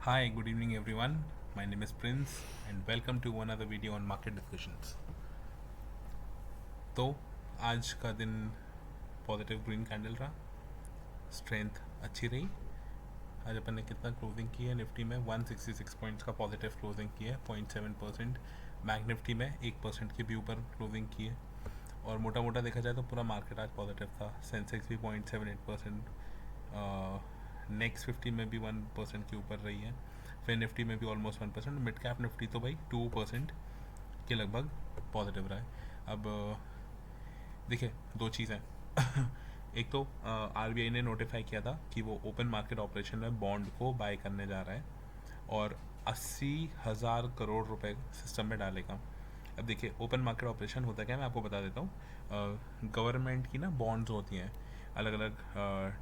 Hi, good evening everyone. My name is Prince and welcome to another video on market discussions. तो आज का दिन positive green candle रहा, strength अच्छी रही। आज अपन ने कितना क्लोजिंग की है निफ्टी में 166 पॉइंट्स का पॉजिटिव क्लोजिंग किया है 0.7%। बैंक निफ्टी में 1% के भी ऊपर क्लोजिंग की है और मोटा मोटा देखा जाए तो पूरा मार्केट आज पॉजिटिव था। सेंसेक्स भी 0.78%, नेक्स्ट 50 में भी 1% के ऊपर रही है, फिर निफ्टी में भी ऑलमोस्ट 1%, मिड कैप निफ्टी तो भाई 2% के लगभग पॉजिटिव रहा है। अब देखिए दो चीज़ हैं एक तो आरबीआई ने नोटिफाई किया था कि वो ओपन मार्केट ऑपरेशन में बॉन्ड को बाय करने जा रहा है और 80,000 करोड़ रुपए सिस्टम में डालेगा। अब देखिए ओपन मार्केट ऑपरेशन होता क्या है, मैं आपको बता देता हूँ। गवर्नमेंट की ना बॉन्ड्स होती हैं, अलग अलग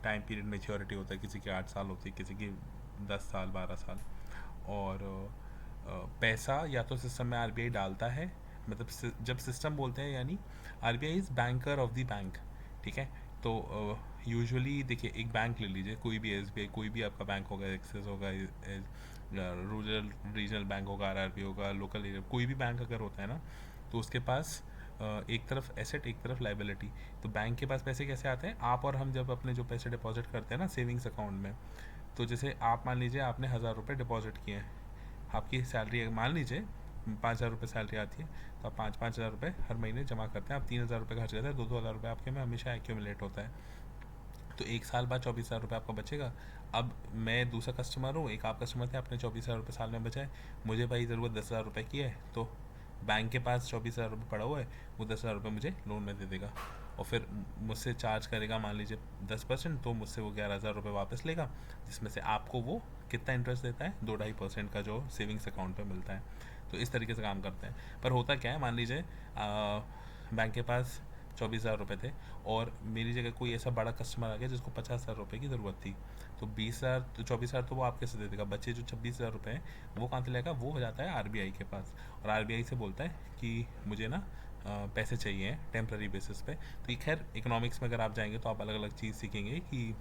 टाइम पीरियड मेच्योरिटी होता है, किसी की 8 साल होती है, किसी की 10 साल 12 साल। और पैसा या तो सिस्टम में आरबीआई डालता है, मतलब जब सिस्टम बोलते हैं यानी RBI is banker of the bank, ठीक है। तो यूजुअली देखिए एक बैंक ले लीजिए, कोई भी एसबीआई, कोई भी आपका बैंक होगा, एक्सिस होगा, रूरल रीजनल बैंक होगा, आरआरबी होगा, लोकल एरिया, कोई भी बैंक अगर होता है ना तो उसके पास एक तरफ एसेट एक तरफ लाइबिलिटी। तो बैंक के पास पैसे कैसे आते हैं, आप और हम जब अपने जो पैसे डिपॉजिट करते हैं ना सेविंग्स अकाउंट में, तो जैसे आप मान लीजिए आपने 1,000 रुपये डिपॉजिट किए हैं, आपकी सैलरी मान लीजिए 5,000 रुपये सैलरी आती है, तो आप 5,000 रुपये हर महीने जमा करते हैं, आप 3,000 रुपये खर्च करते हैं, 2,000 रुपये आपके में हमेशा एक्यूमुलेट होता है। तो एक साल बाद 24,000 रुपये आपका बचेगा। अब मैं दूसरा कस्टमर हूँ, एक आप कस्टमर थे, आपने 24,000 रुपये साल में बचाए, मुझे भाई ज़रूरत 10,000 रुपये की है, तो बैंक के पास 24,000 रुपये पड़ा हुआ है, वो 10,000 रुपये मुझे लोन में दे देगा और फिर मुझसे चार्ज करेगा मान लीजिए 10%, तो मुझसे वो 11,000 रुपये वापस लेगा, जिसमें से आपको वो कितना इंटरेस्ट देता है, 2-2.5% का जो सेविंग्स अकाउंट पे मिलता है। तो इस तरीके से काम करते हैं। पर होता क्या है, मान लीजिए बैंक के पास 24,000 रुपये थे और मेरी जगह कोई ऐसा बड़ा कस्टमर आ गया जिसको 50,000 रुपये की ज़रूरत थी, तो 20,000 तो 24,000 तो वो आपके से दे देगा, बच्चे जो 26,000 रुपये हैं वो कहाँ से लेगा, वो हो जाता है आरबीआई के पास और आरबीआई से बोलता है कि मुझे ना पैसे चाहिए टेम्प्ररी बेसिस पे। तो ये खैर इकोनॉमिक्स में अगर आप जाएंगे तो आप अलग अलग चीज़ सीखेंगे कि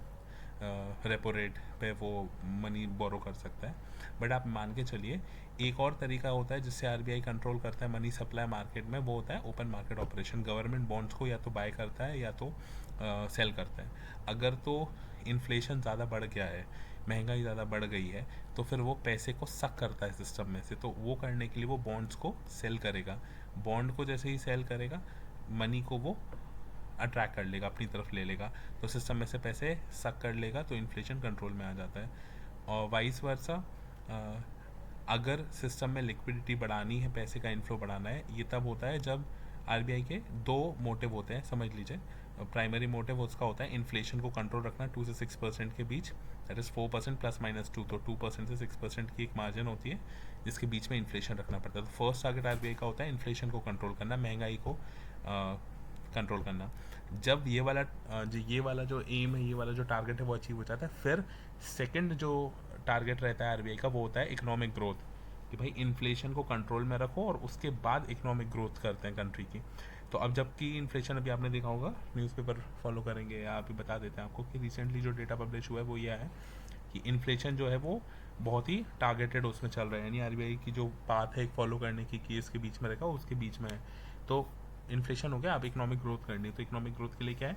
रेपो रेट पे वो मनी बोरो कर सकता है, बट आप मान के चलिए एक और तरीका होता है जिससे आरबीआई कंट्रोल करता है मनी सप्लाई मार्केट में, वो होता है open market operation. Government bonds को या तो बाय करता है या तो सेल करता है। अगर तो इन्फ्लेशन ज़्यादा बढ़ गया है, महंगाई ज़्यादा बढ़ गई है, तो फिर वो पैसे को सक करता है सिस्टम में से, तो वो करने के लिए वो बॉन्ड्स को सेल करेगा। बॉन्ड को जैसे ही सेल करेगा, मनी को वो अट्रैक्ट कर लेगा, अपनी तरफ ले लेगा, तो सिस्टम में से पैसे सक कर लेगा, तो इन्फ्लेशन कंट्रोल में आ जाता है। और वाइस वर्सा, अगर सिस्टम में लिक्विडिटी बढ़ानी है, पैसे का इन्फ्लो बढ़ाना है, ये तब होता है जब आरबीआई के दो मोटिव होते हैं, समझ लीजिए। प्राइमरी मोटिव उसका होता है इन्फ्लेशन को कंट्रोल रखना 2 से 6% के बीच, दैट इज़ 4% +-2, तो 2% से 6% की एक मार्जिन होती है जिसके बीच में इन्फ्लेशन रखना पड़ता है। तो फर्स्ट टारगेट आरबीआई का होता है इन्फ्लेशन को कंट्रोल करना, महंगाई को कंट्रोल करना। जब ये वाला जो एम है, ये वाला जो टारगेट है वो अचीव हो जाता है, फिर सेकंड जो टारगेट रहता है आरबीआई का वो होता है इकोनॉमिक ग्रोथ, कि भाई इन्फ्लेशन को कंट्रोल में रखो और उसके बाद इकोनॉमिक ग्रोथ करते हैं कंट्री की। तो अब जबकि इन्फ्लेशन, अभी आपने देखा होगा, न्यूज़पेपर फॉलो करेंगे या अभी बता देते हैं आपको कि रिसेंटली जो डेटा पब्लिश हुआ है वो यह है कि इन्फ्लेशन जो है वो बहुत ही टारगेटेड उसमें चल रहा है, यानी आरबीआई की जो बात है एक फॉलो करने की कि इसके बीच में रहेगा, उसके बीच में है। तो इन्फ्लेशन हो गया, अब इकोनॉमिक ग्रोथ करनी है, तो इकोनॉमिक ग्रोथ के लिए क्या है,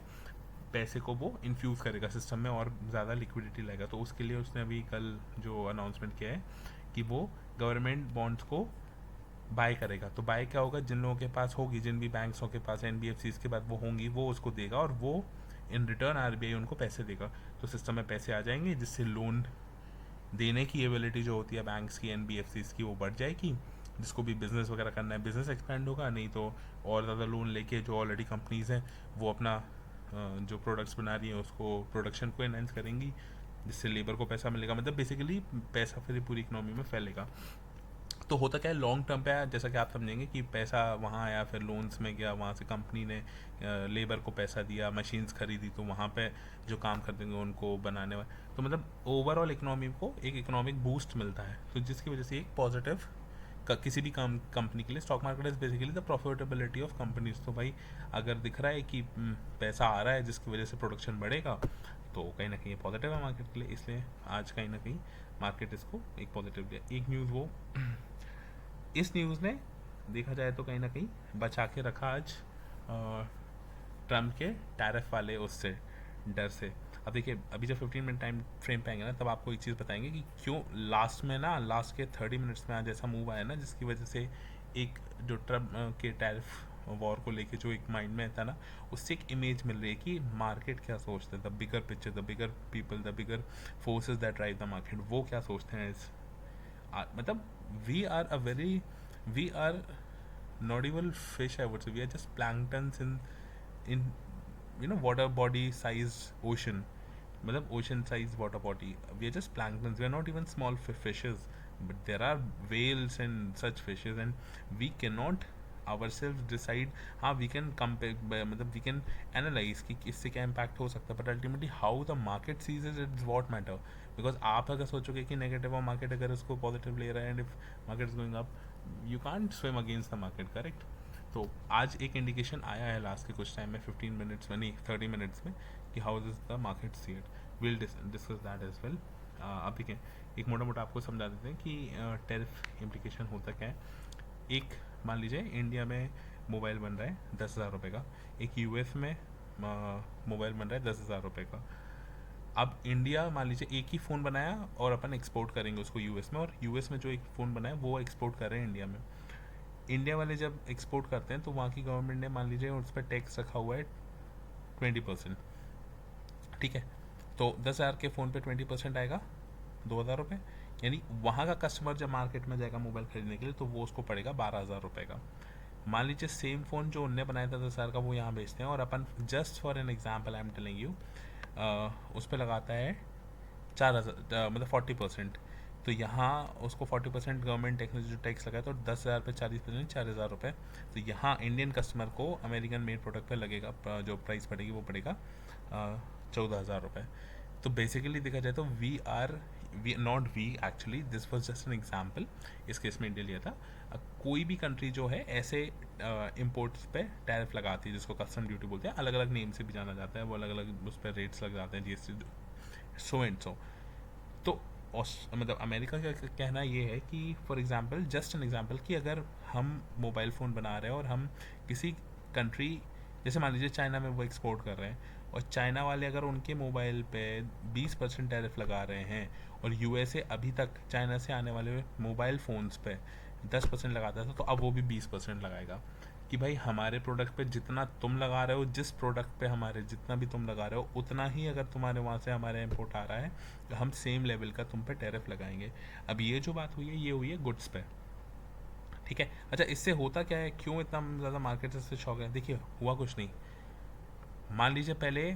पैसे को वो इन्फ्यूज़ करेगा सिस्टम में और ज़्यादा लिक्विडिटी लाएगा। तो उसके लिए उसने अभी कल जो अनाउंसमेंट किया है कि वो गवर्नमेंट बॉन्ड्स को बाय करेगा। तो बाय क्या होगा, जिन लोगों के पास होगी, जिन भी बैंक्सों के पास एनबीएफसी के बाद वो होंगी, वो उसको देगा और वो इन रिटर्न आरबीआई उनको पैसे देगा। तो सिस्टम में पैसे आ जाएंगे जिससे लोन देने की एबिलिटी जो होती है बैंक्स की, एनबीएफसी की, वो बढ़ जाएगी। जिसको भी बिज़नेस वगैरह करना है, बिज़नेस एक्सपेंड होगा, नहीं तो और ज़्यादा लोन लेके जो ऑलरेडी कंपनीज़ हैं वो अपना जो प्रोडक्ट्स बना रही हैं उसको, प्रोडक्शन को एनहेंस करेंगी, जिससे लेबर को पैसा मिलेगा, मतलब बेसिकली पैसा फिर पूरी इकोनॉमी में फैलेगा। तो होता क्या है, लॉन्ग टर्म पे जैसा कि आप समझेंगे कि पैसा वहाँ आया, फिर लोन्स में गया, वहाँ से कंपनी ने लेबर को पैसा दिया, मशीन्स खरीदी, तो वहाँ पे जो काम कर देंगे उनको बनाने वाले, तो मतलब ओवरऑल इकोनॉमी को एक इकोनॉमिक बूस्ट मिलता है, तो जिसकी वजह से एक पॉजिटिव किसी भी काम कंपनी के लिए, stock market is basically the profitability of companies. तो भाई अगर दिख रहा है कि पैसा आ रहा है जिसकी वजह से प्रोडक्शन बढ़ेगा, तो कहीं ना कहीं पॉजिटिव है मार्केट के लिए, इसलिए आज कहीं ना कहीं मार्केट इसको एक पॉजिटिव दिया। एक न्यूज़ वो इस न्यूज़ ने देखा जाए तो कहीं ना कहीं बचा के रखा आज ट्रम्प के टैरिफ वाले उससे डर से। अब देखिए अभी जब 15 मिनट टाइम फ्रेम पे आएंगे ना, तब आपको एक चीज़ बताएंगे कि क्यों लास्ट के 30 मिनट्स में आज ऐसा मूव आया ना, जिसकी वजह से एक जो ट्रम्प के टैरिफ वॉर को लेके जो एक माइंड में था ना, उससे एक इमेज मिल रही है कि मार्केट क्या सोचते हैं, the bigger picture, the bigger people, the bigger forces that drive the market, वो क्या सोचते हैं मतलब we are not even fish, I would say. We are just planktons in water body sized ocean, मतलब ocean sized water body. We are just planktons. We are not even small fishes, but there are whales and such fishes, and we cannot ourselves decide. हाँ, we can compare, मतलब we can analyze कि इससे क्या impact हो सकता है, but ultimately how the market sees it is what matter. Because आप अगर सोचोगे कि नेगेटिव और मार्केट अगर इसको पॉजिटिव ले रहा है, and if market is going up, you can't swim against the market, correct. तो आज एक इंडिकेशन आया है लास्ट के कुछ टाइम में, 15 मिनट्स में नहीं 30 मिनट्स में, कि how is the market see it. Will discuss that as well. अब देखिए एक मोटा मोटा आपको समझा देते हैं कि टैरिफ इम्प्लीकेशन होता क्या है। एक मान लीजिए इंडिया में मोबाइल बन रहा है 10,000 रुपये का, एक यूएस में मोबाइल बन रहा है 10,000 रुपये का। अब इंडिया मान लीजिए एक ही फ़ोन बनाया और अपन एक्सपोर्ट करेंगे उसको यूएस में, और यूएस में जो एक फ़ोन बनाया वो एक्सपोर्ट कर रहे हैं इंडिया में। इंडिया वाले जब एक्सपोर्ट करते हैं तो वहाँ की गवर्नमेंट ने मान लीजिए उस पर टैक्स रखा हुआ है 20%, ठीक है। तो 10,000 के फ़ोन पे 20% आएगा 2,000 रुपये, यानी वहाँ का कस्टमर जब मार्केट में जाएगा मोबाइल खरीदने के लिए तो वो उसको पड़ेगा 12,000 रुपये का। मान लीजिए सेम फ़ोन जो उनने बनाया था 10,000 का वो यहाँ बेचते हैं, और अपन just for an example I am telling you उस पर लगाता है 4,000, मतलब 40%। तो यहाँ उसको 40% गवर्नमेंट टैक्स जो टैक्स लगाए तो 10,000 पे 40%, 4,000 रुपये। तो यहाँ इंडियन कस्टमर को अमेरिकन मेड प्रोडक्ट पे लगेगा, जो प्राइस पड़ेगी वो पड़ेगा 14,000 रुपये। तो बेसिकली देखा जाए तो we not we actually, this was just an example, इस केस में इंडिया लिया था। कोई भी कंट्री जो है ऐसे इम्पोर्ट्स पे टैरिफ लगाती है, जिसको कस्टम ड्यूटी बोलते हैं, अलग अलग नेम से भी जाना जाता है, वो अलग अलग उस पर रेट्स लग जाते हैं, जीएसटी सो एंड सो। तो मतलब अमेरिका का कहना ये है कि for example, just an example, कि अगर हम मोबाइल फ़ोन बना रहे हैं और हम किसी कंट्री, जैसे मान लीजिए चाइना में वो एक्सपोर्ट कर रहे हैं, और चाइना वाले अगर उनके मोबाइल पे 20% टैरिफ लगा रहे हैं, और यूएसए अभी तक चाइना से आने वाले मोबाइल फ़ोन्स पे 10% लगाता था, तो अब वो भी 20% लगाएगा कि भाई हमारे प्रोडक्ट पे जितना तुम लगा रहे हो, जिस प्रोडक्ट पे हमारे जितना भी तुम लगा रहे हो, उतना ही अगर तुम्हारे वहाँ से हमारे इम्पोर्ट आ रहा है तो हम सेम लेवल का तुम पे टैरिफ लगाएंगे। अब ये जो बात हुई है ये हुई है गुड्स पे, ठीक है। अच्छा, इससे होता क्या है, क्यों इतना ज़्यादा मार्केट से शौक है? देखिए हुआ कुछ नहीं। मान लीजिए पहले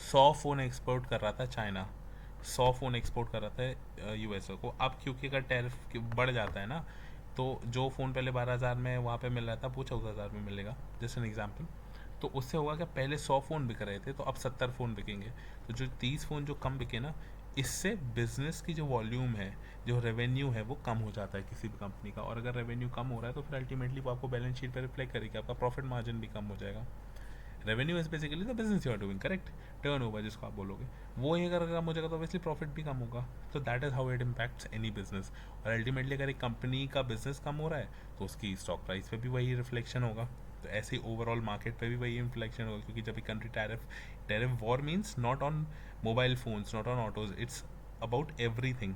100 फ़ोन एक्सपोर्ट कर रहा था चाइना, 100 फ़ोन एक्सपोर्ट कर रहा था यूएसए को। अब क्योंकि अगर टैरिफ बढ़ जाता है ना, तो जो फ़ोन पहले 12,000 में वहाँ पे मिल रहा था वो 14,000 में मिलेगा, जैसे एन एग्जाम्पल। तो उससे होगा कि पहले 100 फ़ोन बिक रहे थे तो अब 70 फ़ोन बिकेंगे, तो जो 30 फ़ोन जो कम बिके ना, इससे बिजनेस की जो वॉल्यूम है, जो रेवेन्यू है, वो कम हो जाता है किसी भी कंपनी का। और अगर रेवेन्यू कम हो रहा है तो फिर अल्टीमेटली वो आपको बैलेंस शीट पर रिफ्लेक्ट करेगी, आपका प्रॉफिट मार्जिन भी कम हो जाएगा। Revenue is basically the business you are doing, correct, turnover जिसको आप बोलोगे, वो ही अगर कम हो जाएगा तो ऑब्वियसली प्रॉफिट भी कम होगा। तो that is how it impacts any business. और अल्टीमेटली अगर एक कंपनी का बिजनेस कम हो रहा है तो उसकी स्टॉक प्राइस पे भी वही रिफ्लेक्शन होगा, तो ऐसे ही ओवरऑल मार्केट पे भी वही इन्फ्लेक्शन होगा, क्योंकि जब एक country tariff war means not on mobile phones, not on autos, it's about everything.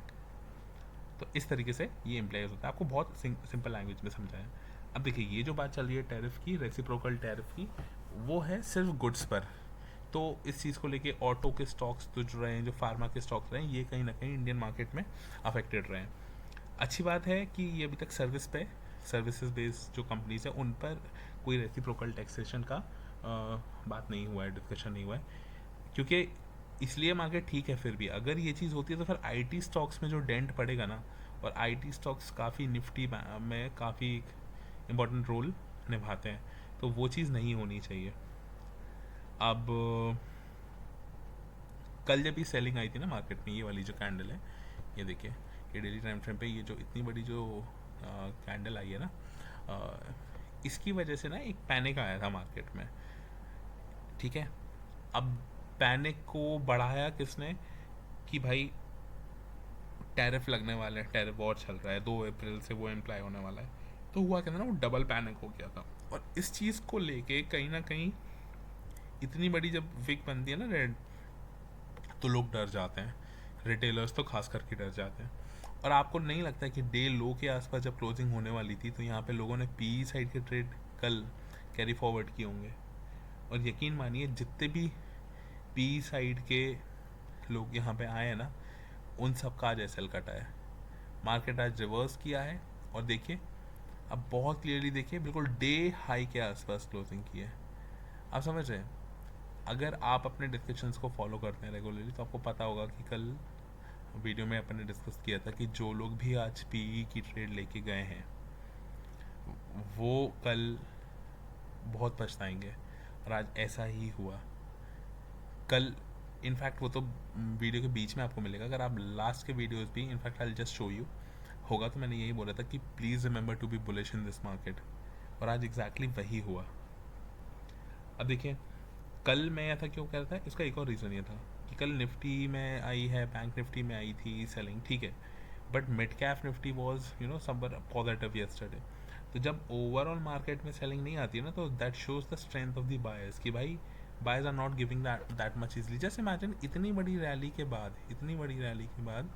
तो इस तरीके से ये इम्प्लाइज होता है, आपको बहुत सिंपल लैंग्वेज में समझाया। अब देखिए ये जो बात चल रही है टैरिफ की, रेसिप्रोकल टैरिफ की, वो है सिर्फ गुड्स पर। तो इस चीज़ को लेके ऑटो के स्टॉक्स तो जो रहे हैं, जो फार्मा के स्टॉक्स रहे हैं, ये कहीं ना कहीं इंडियन मार्केट में अफेक्टेड रहे हैं। अच्छी बात है कि ये अभी तक सर्विसेज बेस्ड जो कंपनीज हैं उन पर कोई रेसिप्रोकल टैक्सेशन का बात नहीं हुआ है, डिस्कशन नहीं हुआ है, क्योंकि इसलिए मार्केट ठीक है। फिर भी अगर ये चीज़ होती है तो फिर आईटी स्टॉक्स में जो डेंट पड़ेगा ना, और आईटी स्टॉक्स काफ़ी निफ्टी में काफ़ी इम्पोर्टेंट रोल निभाते हैं, तो वो चीज़ नहीं होनी चाहिए। अब कल जब ये सेलिंग आई थी ना मार्केट में, ये वाली जो कैंडल है, ये देखिए, ये डेली टाइम फ्रेम पे ये जो इतनी बड़ी जो कैंडल आई है ना, इसकी वजह से ना एक पैनिक आया था मार्केट में, ठीक है। अब पैनिक को बढ़ाया किसने, कि भाई टैरिफ लगने वाले हैं, टैरिफ वॉर चल रहा है, 2 अप्रैल से वो इम्प्लाई होने वाला है। तो हुआ क्या था ना, वो डबल पैनिक हो गया था। और इस चीज़ को लेके कहीं ना कहीं इतनी बड़ी जब विक बनती है ना रेड, तो लोग डर जाते हैं, रिटेलर्स तो खास करके डर जाते हैं। और आपको नहीं लगता है कि डे लो के आसपास जब क्लोजिंग होने वाली थी तो यहाँ पे लोगों ने पी साइड के ट्रेड कल कैरी फॉरवर्ड किए होंगे? और यकीन मानिए जितने भी पी साइड के लोग यहाँ पे आए हैं ना, उन सब का आज एसएल कटा है। मार्केट आज रिवर्स किया है और देखिए, अब बहुत क्लियरली देखिए, बिल्कुल डे हाई के आसपास क्लोजिंग की है। आप समझ रहे हैं? अगर आप अपने डिस्कशंस को फॉलो करते हैं रेगुलरली तो आपको पता होगा कि कल वीडियो में अपन ने डिस्कस किया था कि जो लोग भी आज पीई की ट्रेड लेके गए हैं वो कल बहुत पछताएंगे। और आज ऐसा ही हुआ। कल इनफैक्ट वो तो वीडियो के बीच में आपको मिलेगा, अगर आप लास्ट के वीडियोस भी, in fact I just show you होगा, तो मैंने यही बोला था कि please remember to be bullish in this market. और आज एग्जैक्टली वही हुआ। अब देखिए, कल मैं ऐसा क्यों कह रहा था, इसका एक और रीज़न ये था कि कल निफ्टी में आई है, बैंक निफ्टी में आई थी सेलिंग, ठीक है, but mid cap Nifty was समवर positive yesterday. तो जब ओवरऑल मार्केट में सेलिंग नहीं आती है ना, तो that shows the strength of the buyers कि भाई buyers are not giving that much easily. Just imagine, इतनी बड़ी रैली के बाद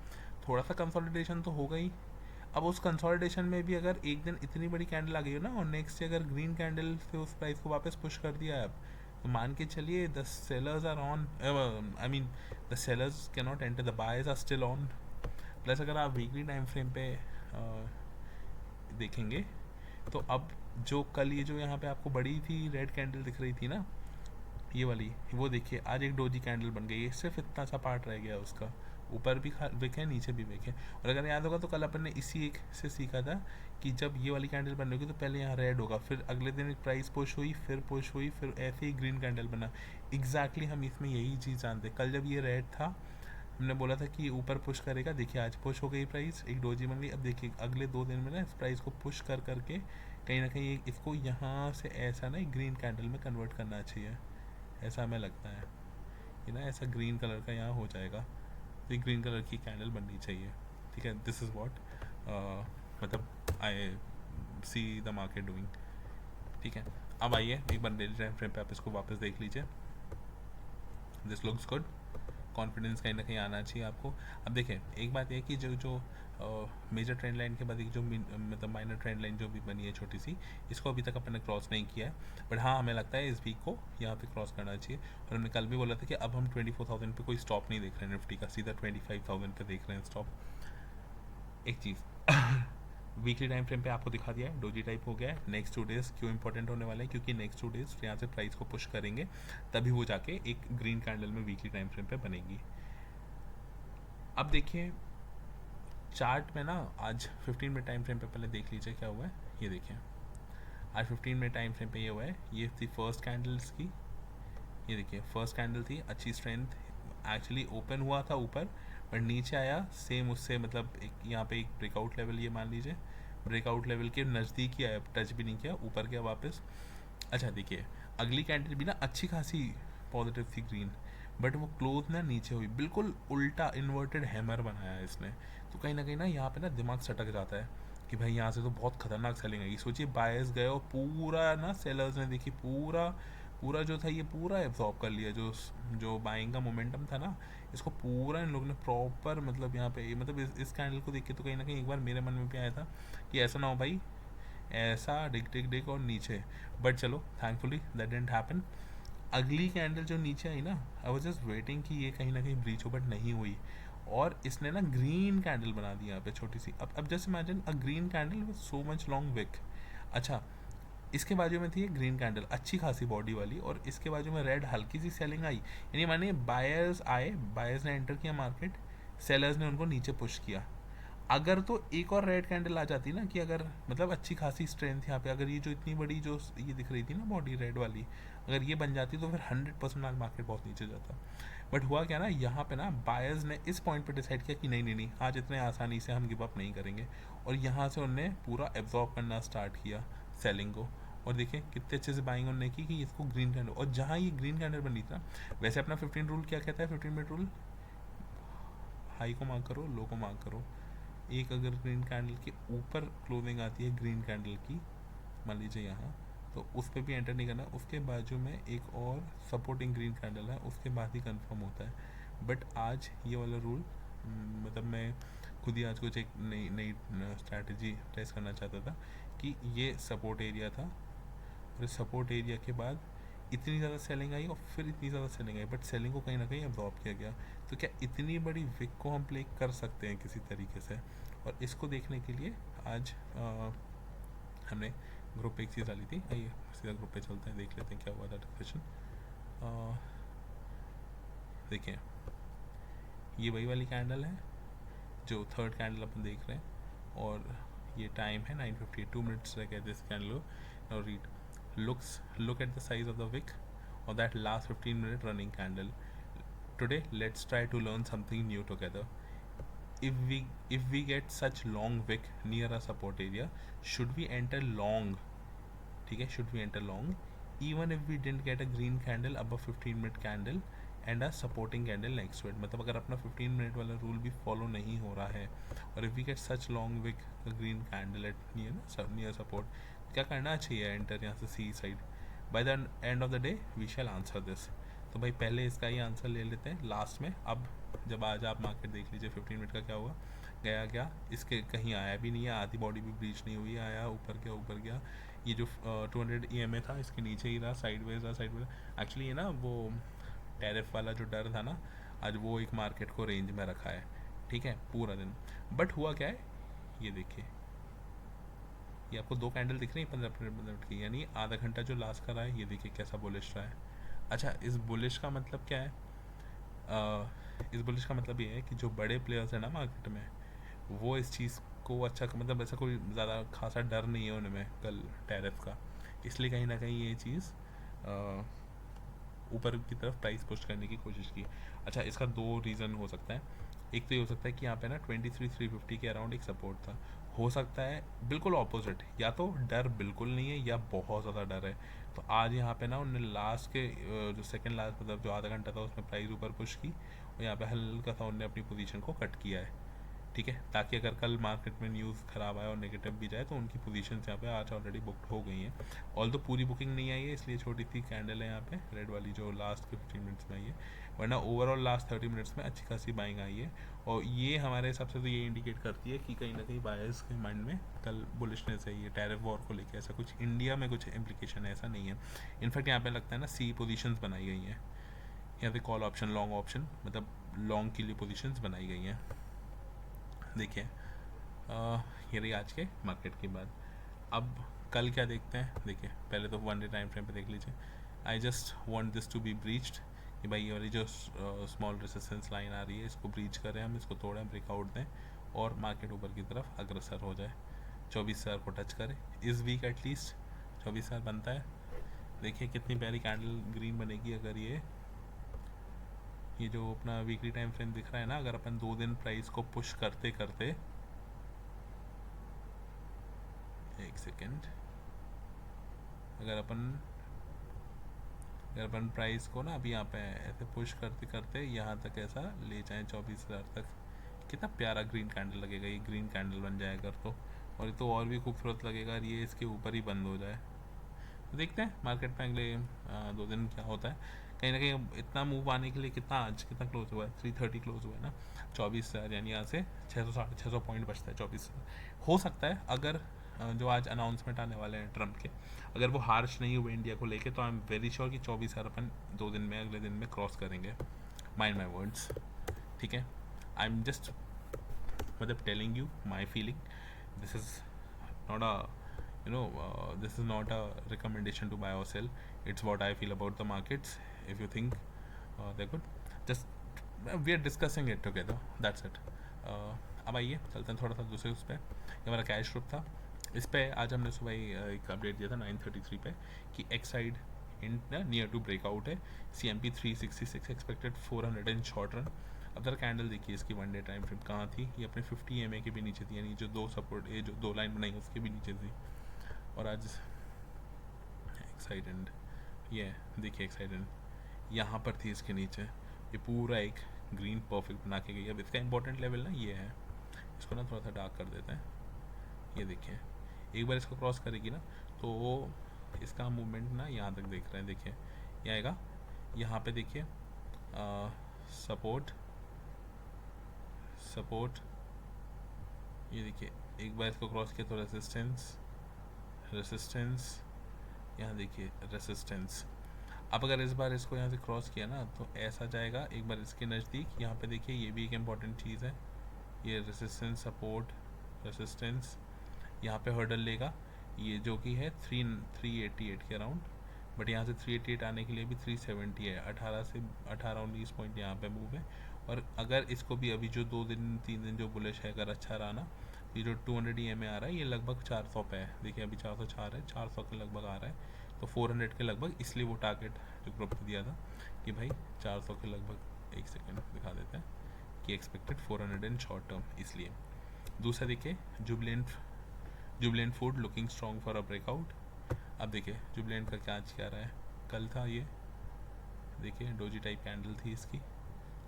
थोड़ा सा कंसोलिडेशन तो होगा ही। अब उस कंसोलिडेशन में भी अगर एक दिन इतनी बड़ी कैंडल आ गई हो ना, और नेक्स्ट डे अगर ग्रीन कैंडल से उस प्राइस को वापस पुश कर दिया है, तो मान के चलिए the sellers are on, I mean the sellers can not enter, the buyers are still on. Plus अगर आप वीकली टाइम फ्रेम पे देखेंगे तो अब जो कल ये जो यहाँ पे आपको बड़ी थी रेड कैंडल दिख रही थी ना, ये वाली, वो देखिए आज एक डोजी कैंडल बन गई है। सिर्फ इतना सा पार्ट रह गया उसका, ऊपर भी विक है, नीचे भी विक है। और अगर याद होगा तो कल अपन ने इसी एक से सीखा था कि जब ये वाली कैंडल बन होगी तो पहले यहाँ रेड होगा, फिर अगले दिन एक प्राइस पुश हुई, फिर पुश हुई, फिर ऐसे ही ग्रीन कैंडल बना। एग्जैक्टली हम इसमें यही चीज़ जानते। कल जब ये रेड था, हमने बोला था कि ऊपर पुश करेगा, देखिए आज पुश हो गई प्राइस, एक डोजी बन गई। अब देखिए अगले 2 दिन में ना इस प्राइस को पुश कर करके कहीं ना कहीं इसको यहाँ से ऐसा ना एक ग्रीन कैंडल में कन्वर्ट करना चाहिए, ऐसा हमें लगता है कि ना ऐसा ग्रीन कलर का यहाँ हो जाएगा, तो ग्रीन कलर की कैंडल बननी चाहिए। ठीक है, दिस इज़ व्हाट मतलब आई सी द मार्केट डूइंग। ठीक है, अब आइए एक बार डेली टाइम फ्रेम पे आप इसको वापस देख लीजिए। This looks good. कॉन्फिडेंस कहीं ना कहीं आना चाहिए आपको। अब देखें, एक बात यह कि जो मेजर ट्रेंड लाइन के बाद एक जो मतलब माइनर ट्रेंड लाइन जो भी बनी है छोटी सी, इसको अभी तक अपन ने क्रॉस नहीं किया है, बट हाँ हमें लगता है इस वीक को यहाँ पे क्रॉस करना चाहिए। और हमने कल भी बोला था कि अब हम 24,000 पे कोई स्टॉप नहीं देख रहे हैं निफ्टी का, सीधा 25,000 पे देख रहे हैं स्टॉप। एक चीज़ वीकली टाइम फ्रेम पे आपको दिखा दिया है, डोजी टाइप हो गया है। नेक्स्ट 2 डेज़ क्यों इंपॉर्टेंट होने वाले हैं, क्योंकि नेक्स्ट 2 डेज़ यहाँ से प्राइस को पुश करेंगे, तभी वो जाके एक ग्रीन कैंडल में वीकली टाइम फ्रेम पे बनेगी। अब देखिए चार्ट में ना, आज 15 मिनट टाइम फ्रेम पे पहले देख लीजिए क्या हुआ है। ये देखिए आज 15 मिनट टाइम फ्रेम पे ये हुआ है, ये थी फर्स्ट कैंडल्स की, ये देखिए फर्स्ट कैंडल थी, अच्छी स्ट्रेंथ, एक्चुअली ओपन हुआ था ऊपर पर नीचे आया सेम उससे, मतलब एक यहाँ पे एक ब्रेकआउट लेवल, ये मान लीजिए ब्रेकआउट लेवल के नज़दीक ही आया, टच भी नहीं किया, ऊपर गया वापस। अच्छा देखिए अगली कैंडल भी ना अच्छी खासी पॉजिटिव थी ग्रीन, बट वो क्लोज ना नीचे हुई, बिल्कुल उल्टा इन्वर्टेड हैमर बनाया है इसने। तो कहीं ना यहाँ पे ना दिमाग सटक जाता है कि भाई यहाँ से तो बहुत खतरनाक सेलिंग आएगी। सोचिए बायर्स गए और पूरा ना सेलर्स ने देखिए पूरा जो था ये पूरा एब्जॉर्ब कर लिया, जो बाइंग का मोमेंटम था ना, इसको पूरा इन लोगों ने प्रॉपर, मतलब यहाँ पे मतलब इस कैंडल को देख के तो कहीं ना कहीं एक बार मेरे मन में भी आया था कि ऐसा ना हो भाई, ऐसा डिग और नीचे, बट चलो थैंकफुली दैट डिडंट हैपन। अगली कैंडल जो नीचे आई ना, आई वाज जस्ट वेटिंग कि ये कहीं ना कहीं ब्रीच हो, बट नहीं हुई, और इसने ना ग्रीन कैंडल बना दी यहाँ पे छोटी सी। अब just imagine a green candle with so much long wick. अच्छा, इसके बाजू में थी एक ग्रीन कैंडल अच्छी खासी बॉडी वाली, और इसके बाजू में रेड हल्की सी सेलिंग आई, यानी माने बायर्स आए, बायर्स ने एंटर किया मार्केट, सेलर्स ने उनको नीचे पुश किया। अगर तो एक और रेड कैंडल आ जाती ना, कि अगर मतलब अच्छी खासी स्ट्रेंथ यहाँ पे, अगर ये जो इतनी बड़ी जो ये दिख रही थी ना बॉडी रेड वाली, अगर ये बन जाती तो फिर 100% मार्केट बहुत नीचे जाता। बट हुआ क्या ना, यहाँ पे ना बायर्स ने इस पॉइंट पे डिसाइड किया कि नहीं आज इतने आसानी से हम गिव अप नहीं करेंगे, और यहाँ से उन्होंने पूरा एब्जॉर्ब करना स्टार्ट किया सेलिंग को। और देखिए कितने अच्छे से बाइंग उन्होंने की कि इसको ग्रीन कैंडल, और जहाँ ये ग्रीन कैंडल बनी था, वैसे अपना 15 रूल क्या कहता है, 15 मिनट रूल, हाई को मार्क करो, लो को मार्क करो। एक अगर ग्रीन कैंडल के ऊपर क्लोजिंग आती है ग्रीन कैंडल की, मान लीजिए यहाँ, तो उस पर भी एंटर नहीं करना। उसके बाजू में एक और सपोर्टिंग ग्रीन कैंडल है, उसके बाद ही कंफर्म होता है। बट आज ये वाला रूल, मतलब मैं खुद ही आज कुछ एक नई नई स्ट्रैटेजी टेस्ट करना चाहता था कि ये सपोर्ट एरिया था, और सपोर्ट एरिया के बाद इतनी ज़्यादा सेलिंग आई और फिर इतनी ज़्यादा सेलिंग आई, बट सेलिंग को कहीं ना कहीं अब्जॉर्ब किया गया। तो क्या इतनी बड़ी विक को हम प्ले कर सकते हैं किसी तरीके से? और इसको देखने के लिए आज हमने ग्रुप पे एक चीज़ डाली थी। आइए सीधा ग्रुप पे चलते हैं, देख लेते हैं क्या हुआ था डिस्कशन। देखिए ये वही वाली कैंडल है जो थर्ड कैंडल अपन देख रहे हैं, और ये टाइम है 9:52 मिनट्स रह गए this candle. Now read, look at the size of the wick of that last 15-minute running candle. Today let's try to learn something new together. If we get such long wick near a support area, should we enter long? ठीक है, should we enter long even if we didn't get a green candle above 15-minute candle and a supporting candle next to it? मतलब अगर अपना 15 minute वाला rule भी follow नहीं हो रहा है, और if we get such long wick green candle at near support, क्या करना चाहिए? एंटर यहाँ से C side. By the end of the day we shall answer this. तो भाई पहले इसका ही आंसर ले लेते हैं लास्ट में। अब जब आज आप मार्केट देख लीजिए 15 मिनट का क्या हुआ, गया क्या, इसके कहीं आया भी नहीं है, आधी बॉडी भी ब्रीच नहीं हुई, आया ऊपर गया। ये जो 200 EMA था इसके नीचे ही रहा, साइडवेज एक्चुअली ये ना वो टैरिफ वाला जो डर था ना, आज वो एक मार्केट को रेंज में रखा है, ठीक है, पूरा दिन। बट हुआ क्या है, ये देखिए, ये आपको दो कैंडल दिख रही है 15 मिनट की, यानी आधा घंटा जो लास्ट का रहा है, ये देखिए कैसा बुलिश रहा है। अच्छा, इस बुलिश का मतलब क्या है? इस बुलिश का मतलब ये है कि जो बड़े प्लेयर्स हैं ना मार्केट में, वो इस चीज़ को अच्छा, मतलब ऐसा कोई ज़्यादा खासा डर नहीं है उनमें कल टैरिफ का, इसलिए कहीं ना कहीं ये चीज़ ऊपर की तरफ प्राइस पुश करने की कोशिश की। अच्छा, इसका दो रीज़न हो सकता है। एक तो ये हो सकता है कि यहाँ पे ना 23,350 के अराउंड एक सपोर्ट था। हो सकता है बिल्कुल ऑपोजिट, या तो डर बिल्कुल नहीं है या बहुत ज़्यादा डर है। तो आज यहाँ पे ना उन्होंने लास्ट के जो सेकंड लास्ट, मतलब जो आधा घंटा था, उसमें प्राइस ऊपर पुश की, और यहाँ पे हल्का सा उन्होंने अपनी पोजीशन को कट किया है, ठीक है, ताकि अगर कल मार्केट में न्यूज़ ख़राब आए और नेगेटिव भी जाए तो उनकी पोजीशंस यहाँ पे आज ऑलरेडी बुकड हो गई हैं। ऑल तो पूरी बुकिंग नहीं आई है, इसलिए छोटी सी कैंडल है यहाँ पे रेड वाली जो लास्ट के 15 मिनट्स में आई है, वरना ओवरऑल लास्ट 30 मिनट्स में अच्छी खासी बाइंग आई है। और ये हमारे हिसाब से तो ये इंडिकेट करती है कि कहीं ना कहीं बायर्स के माइंड में कल बुलिशनेस है, ये टैरिफ वॉर को लेकर ऐसा कुछ इंडिया में कुछ इम्प्लीकेशन है, ऐसा नहीं है। इनफैक्ट यहाँ पे लगता है ना सी पोजीशंस बनाई गई हैं, यहाँ पे कॉल ऑप्शन, लॉन्ग ऑप्शन, मतलब लॉन्ग के लिए पोजीशंस बनाई गई हैं। देखिए ये रही आज के मार्केट की बात। अब कल क्या देखते हैं, देखिए पहले तो 1 डे टाइम फ्रेम पे देख लीजिए। I just want this to be breached, कि भाई ये वाली जो स्मॉल रेजिस्टेंस लाइन आ रही है इसको ब्रीच करें, हम इसको तोड़ें, ब्रेकआउट दें, और मार्केट ऊपर की तरफ अग्रसर हो जाए, 24,000 को टच करे इस वीक एटलीस्ट। 24,000 बनता है। देखिए कितनी प्यारी कैंडल ग्रीन बनेगी अगर ये जो अपना वीकली टाइम फ्रेम दिख रहा है ना, अगर अपन 2 दिन प्राइस को पुश करते करते, एक सेकेंड, अगर अपन प्राइस को ना अभी यहाँ पे ऐसे पुश करते करते यहाँ तक ऐसा ले जाएं 24,000 तक, कितना प्यारा ग्रीन कैंडल लगेगा, ये ग्रीन कैंडल बन जाए अगर तो, और ये तो और भी खूबसूरत लगेगा ये इसके ऊपर ही बंद हो जाए। तो देखते हैं मार्केट में अगले 2 दिन क्या होता है। कहीं ना कहीं इतना मूव आने के लिए कितना क्लोज हुआ है, 330 क्लोज हुआ है ना, 24,000, यानी यहाँ से 600 पॉइंट बचता है। 24,000 हो सकता है अगर जो आज अनाउंसमेंट आने वाले हैं ट्रम्प के, अगर वो हार्श नहीं हुए इंडिया को लेके, तो आई एम वेरी श्योर कि 24,000 अपन 2 दिन में, अगले दिन में क्रॉस करेंगे। माइंड माई वर्ड्स, ठीक है। आई एम जस्ट मतलब telling you my feeling, this is not a this is not a recommendation to buy or sell. It's what I feel about the markets. If you think they're good, just we are discussing it together, that's it. अब आइए चलते हैं थोड़ा सा दूसरे उस पर। ये हमारा कैश ग्रुप था, इस पर आज हमने सुबह ही एक अपडेट दिया था 9:33 पे कि Exide in near to breakout है, CMP 366 expected 400 in short run. अब जरा कैंडल देखिए इसकी 1 डे टाइम फ्रेम कहाँ थी, ये अपने 50 EMA के भी नीचे थी, यानी जो 2 सपोर्ट, ये जो 2 लाइन बनाई उसके भी नीचे थी। और आज एक्साइडेंट, ये देखिए एक्साइडेंट यहाँ पर थी, इसके नीचे ये पूरा एक ग्रीन परफेक्ट बना के गई। अब इसका इंपॉर्टेंट लेवल ना ये है, इसको ना थोड़ा सा डार्क कर देते हैं। ये देखिए एक बार इसको क्रॉस करेगी ना तो वो इसका मूवमेंट ना यहाँ तक देख रहे हैं, देखिए ये आएगा यहाँ पे, देखिए सपोर्ट सपोर्ट, ये देखिए एक बार इसको क्रॉस किया तो रेसिस्टेंस रेसिस्टेंस, यहाँ देखिए रेसिस्टेंस। अब अगर इस बार इसको यहाँ से क्रॉस किया ना तो ऐसा जाएगा एक बार इसके नज़दीक, यहाँ पे देखिए ये भी एक इम्पॉर्टेंट चीज़ है, ये रेसिस्टेंस सपोर्ट रेसिस्टेंस, यहाँ पे हर्डल लेगा ये जो कि है 388 के अराउंड, बट यहाँ से 388 आने के लिए भी 370 है, 18 पॉइंट यहाँ पे मूव है। और अगर इसको भी अभी जो 2 दिन 3 दिन जो बुलिश है अगर अच्छा रहा ना, ये जो 200 EMA आ रहा है ये लगभग 400 पे है, देखिए अभी 404 है, 400 के लगभग आ रहा है, तो 400 के लगभग, इसलिए वो टारगेट जो ग्रुप ने दिया था कि भाई 400 के लगभग, एक सेकेंड दिखा देते हैं कि एक्सपेक्टेड 400 इन शॉर्ट टर्म, इसलिए। दूसरा देखिए Jubilant food looking strong for a breakout. अब देखिए जुबलेंट का क्या आज क्या रहा है, कल था ये देखिए डोजी टाइप कैंडल थी इसकी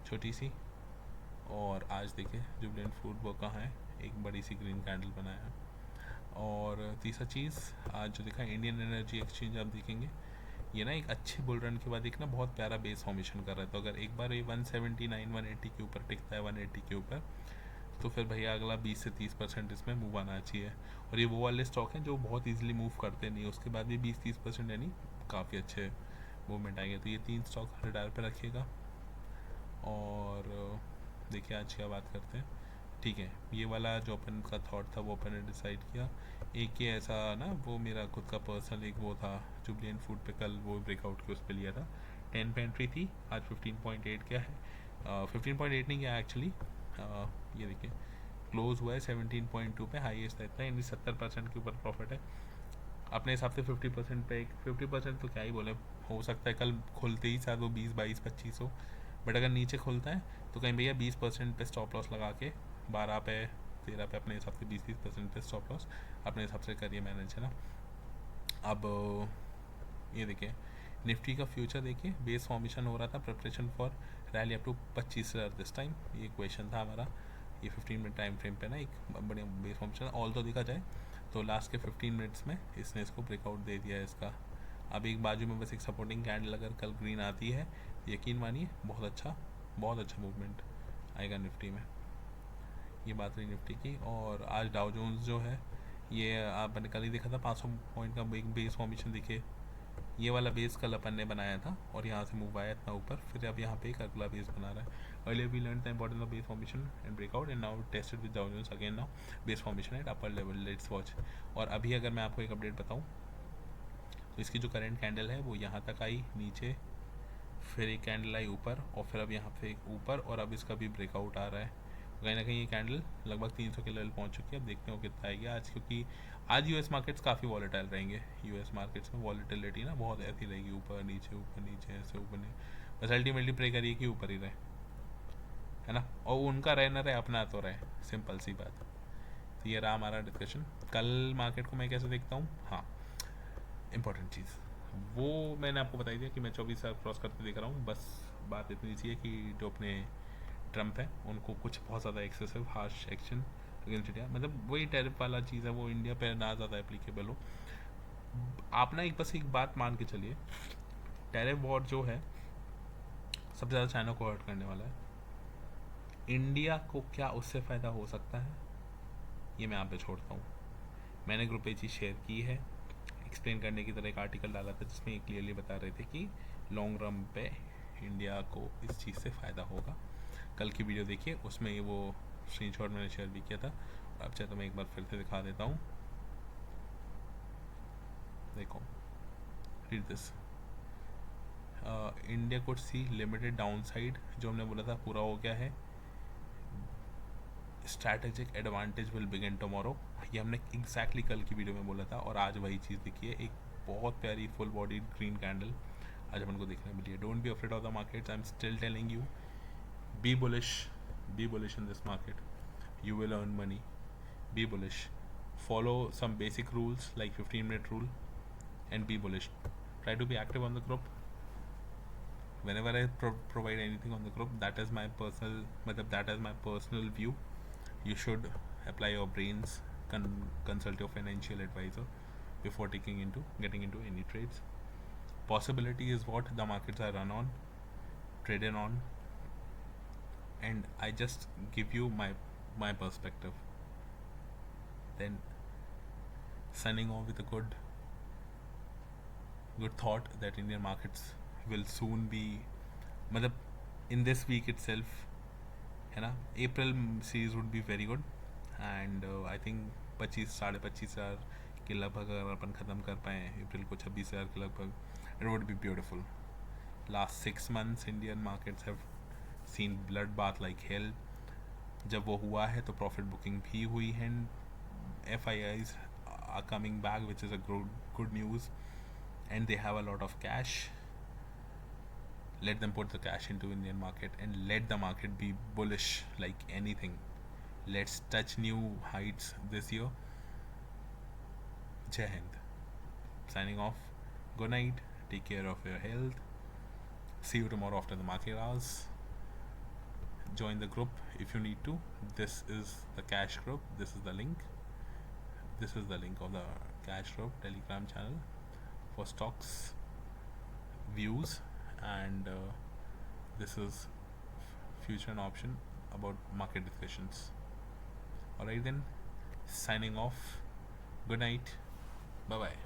छोटी सी, और आज देखिए जुबलेंट फूड वो कहाँ है, एक बड़ी सी ग्रीन कैंडल बनाया। और तीसरा चीज़ आज जो दिखा इंडियन एनर्जी एक्सचेंज, आप देखेंगे ये ना एक अच्छे बुल रन के बाद एक ना बहुत प्यारा बेस फॉर्मेशन कर रहा है, तो अगर एक बार ये 179 180 के ऊपर टिकता है 180 के ऊपर, तो फिर भैया अगला 20 से 30% इसमें मूव आना चाहिए। और ये वो वाले स्टॉक हैं जो बहुत ईजिली मूव करते नहीं, उसके बाद भी 20-30% यानी काफ़ी अच्छे मूवमेंट आएंगे, तो ये 3 स्टॉक रडार पे रखिएगा। और देखिए आज क्या बात करते हैं, ठीक है ये वाला जो अपन का थॉट था वो अपन ने डिसाइड किया। एक ये ऐसा ना वो मेरा खुद का पर्सनल एक वो था जुबलियन फूड पे कल वो ब्रेकआउट के उस पर लिया था, 10 पे एंट्री थी, आज 15.8 क्या है, 15.8 नहीं गया एक्चुअली, ये देखिए क्लोज हुआ है 17.2 पे, हाईएस्ट था इतना, यानी 70% के ऊपर प्रॉफिट है। अपने हिसाब से 50% पे 50% तो क्या ही बोले, हो सकता है कल खुलते ही शायद वो 20-22-25 हो, बट अगर नीचे खुलता है तो कहीं भैया 20% पे स्टॉप लॉस लगा के 12 पे 13 पे अपने हिसाब से 20-30% पे स्टॉप लॉस अपने हिसाब से करिए मैनेज, है ना। अब ये देखिए निफ्टी का फ्यूचर देखिए बेस फॉर्मेशन हो रहा था, preparation for rally up to 25 this time, ये क्वेश्चन था हमारा, ये 15 मिनट टाइम फ्रेम पे ना एक बढ़िया बेस फॉर्मेशन, ऑल तो देखा जाए तो लास्ट के 15 मिनट्स में इसने इसको ब्रेकआउट दे दिया है इसका। अब एक बाजू में बस एक सपोर्टिंग कैंडल अगर कल ग्रीन आती है, यकीन मानिए बहुत अच्छा मूवमेंट आएगा निफ्टी में। ये बात रही निफ्टी की। और आज डाउ जोन्स जो है ये आपने कल ही देखा था 500 पॉइंट का बेस फॉर्मेशन, देखिए ये वाला बेस कल अपन ने बनाया था और यहाँ से मूव आया इतना ऊपर, फिर अब यहाँ पे एक अगला बेस बना रहा है। Earlier we learn the importance of base formation and breakout and now tested with Dow Jones again, now base formation at upper level, let's watch. और अभी अगर मैं आपको एक अपडेट बताऊँ तो इसकी जो करंट कैंडल है वो यहाँ तक आई नीचे, फिर एक कैंडल आई ऊपर, और फिर अब यहाँ पे एक ऊपर, और अब इसका भी ब्रेकआउट आ रहा है, कहीं ना कहीं ये कैंडल लगभग 300 के लेवल पहुँच चुकी है। अब देखते हो कितना आएगी आज, क्योंकि आज यूएस मार्केट्स काफ़ी वॉलेटाइल रहेंगे, यूएस मार्केट्स में वॉलेटिलिटी ना बहुत ऐसी रहेगी, ऊपर नीचे ऐसे ऊपर नहीं, बस अल्टीमेटली प्रे करिए कि ऊपर ही रहे, है ना, और उनका रहे ना रहे अपना तो रहे, सिंपल सी बात। तो ये रहा हमारा डिस्कशन। कल मार्केट को मैं कैसे देखता हूँ, हाँ इम्पॉर्टेंट चीज़ वो मैंने आपको बताई दिया कि मैं 24 साल क्रॉस करते देख रहा हूँ, बस बात इतनी सी है कि जो अपने ट्रम्प है उनको कुछ बहुत ज़्यादा excessive harsh action against India, मतलब वही टैरिफ वाला चीज़ है वो इंडिया पे ना ज़्यादा एप्लीकेबल हो। आप ना एक बस एक बात मान के चलिए, टैरिफ वॉर जो है सबसे ज़्यादा चाइना को हर्ट करने वाला है, इंडिया को क्या उससे फ़ायदा हो सकता है ये मैं आप पे छोड़ता हूँ। मैंने ग्रुप पे चीज़ शेयर की है, एक्सप्लेन करने की तरह एक आर्टिकल डाला था जिसमें क्लियरली बता रहे थे कि लॉन्ग रन पे इंडिया को इस चीज़ से फ़ायदा होगा। कल की वीडियो देखिए, उसमें ये वो स्क्रीनशॉट मैंने शेयर भी किया था, अब चाहे तो मैं एक बार फिर से दिखा देता हूँ, देखो read this, India could see limited downside, जो हमने बोला था पूरा हो गया है, strategic advantage will begin tomorrow, ये हमने एग्जैक्टली कल की वीडियो में बोला था, और आज वही चीज़ दिखी है, एक बहुत प्यारी फुल बॉडी ग्रीन कैंडल आज अपन को देखने मिली है। Don't be afraid of the markets, I am still telling you, B bullish in this market, you will earn money, be bullish, follow some basic rules like 15-minute rule and be bullish, try to be active on the group, whenever I provide anything on the group, that is my personal, that is my personal view. You should apply your brains, consult your financial advisor before getting into any trades. Possibility is what the markets are run on, traded on, and I just give you my perspective. Then signing off with a good thought that Indian markets will soon be, मतलब in this week itself, है ना, April series would be very good, and I think 25,000-25,000 के लगभग अगर अपन ख़त्म कर पाएँ अप्रैल को 26,000 के लगभग, it would be beautiful. Last 6 months Indian markets have seen bloodbath like hell. जब वो हुआ है तो प्रॉफिट बुकिंग भी हुई है, FIIs are coming back, which is a good news, and they have a lot of cash. Let them put the cash into Indian market and let the market be bullish like anything. Let's touch new heights this year. Jai Hind. Signing off. Good night. Take care of your health. See you tomorrow after the market hours. Join the group if you need to. This is the cash group. This is the link. This is the link of the cash group Telegram channel for stocks views, and this is future and option about market discussions. Alright then, signing off. Good night. Bye bye.